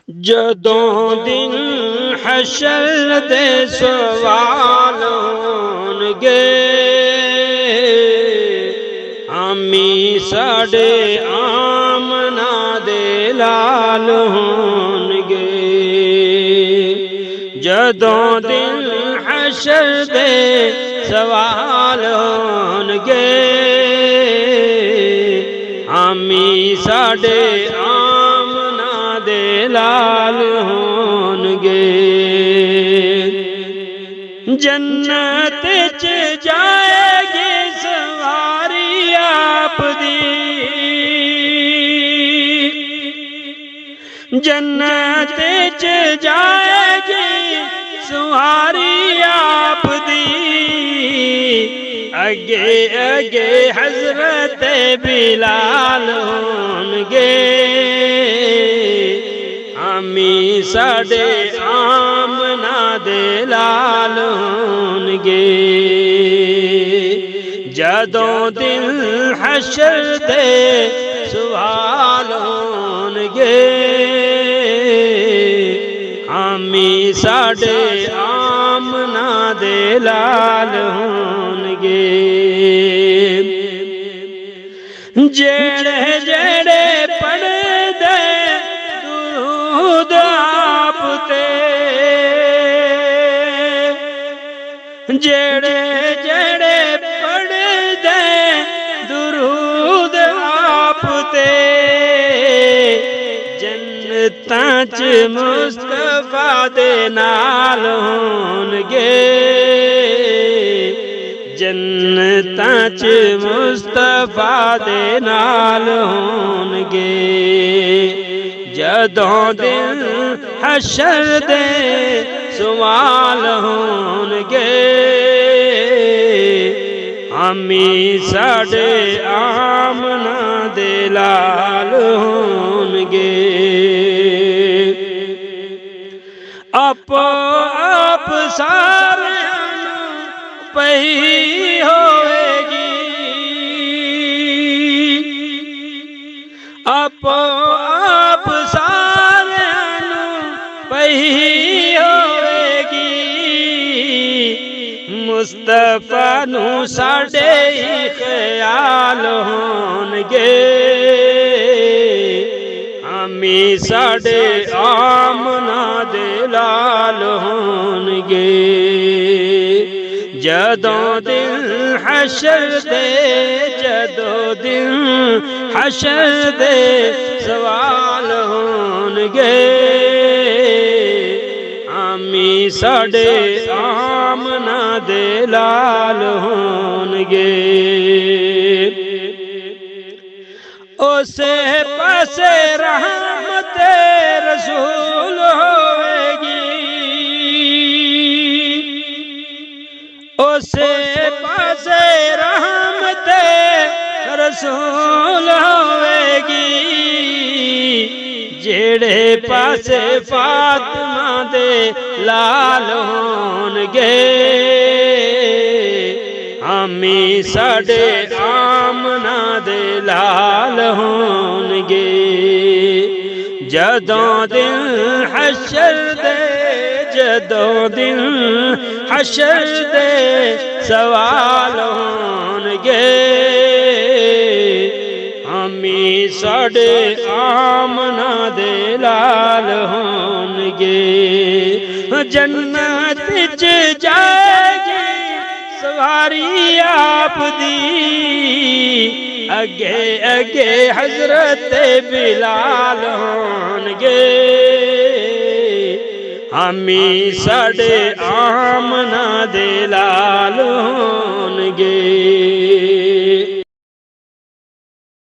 جدوں دن حشر دے سوال ہونگے امی ساڈے آمنہ دے لال ہونگے جدوں دن حشر دے سوال ہونگے امی ساڈے آمنہ دے لال ہونگے جنت چ جائے گی سواری آپ دی جنت چ جائے گی سواری آپ دی اگے اگے حضرت بلال ہونگے امی ساڈے آمنہ دے لال ہونگے جدوں دل حشر دے سوال ہونگے امی ساڈے آمنہ دے لال ہونگے جڑے جڑے پڑھ دے درود آپ تے جڑے جڑے پڑھ دے درود آپ تے جنتاں چ مصطفیٰ دے نال ہونگے جنتاں چ مصطفیٰ دے نال ہونگے جدوں دن حشر دے سوال ہونگے امی ساڈے آمنہ دے لال ہونگے آپ آپ ساریاں پئی ہوئے گی آپ آپ ساریاں پئی ہوئے گی مصطفیٰ نو ساڈے خیال ہونگے امی ساڈے آمنہ دے لال ہونگے جدوں دل حشر دے جدوں دل حشر دے سوال ہونگے امی ساڈے آمنہ دے لال ہونگے اسے پاسے رحمت رسول ہوئے گی اسے پاسے رحمت رسول ہوئے گی جڑے پاسے فاطمہ دے لال ہونگے امی ساڈے آمنہ دے لال ہونگے جدوں دل حشر دے جدوں دل حشر دے سوال ہونگے امی ساڈے آمنہ دے لال ہونگے جنت چ جائے گی سواری آپ دی اگے اگے حضرت بلال ہونگے امی ساڈے آمنہ دے لال ہونگے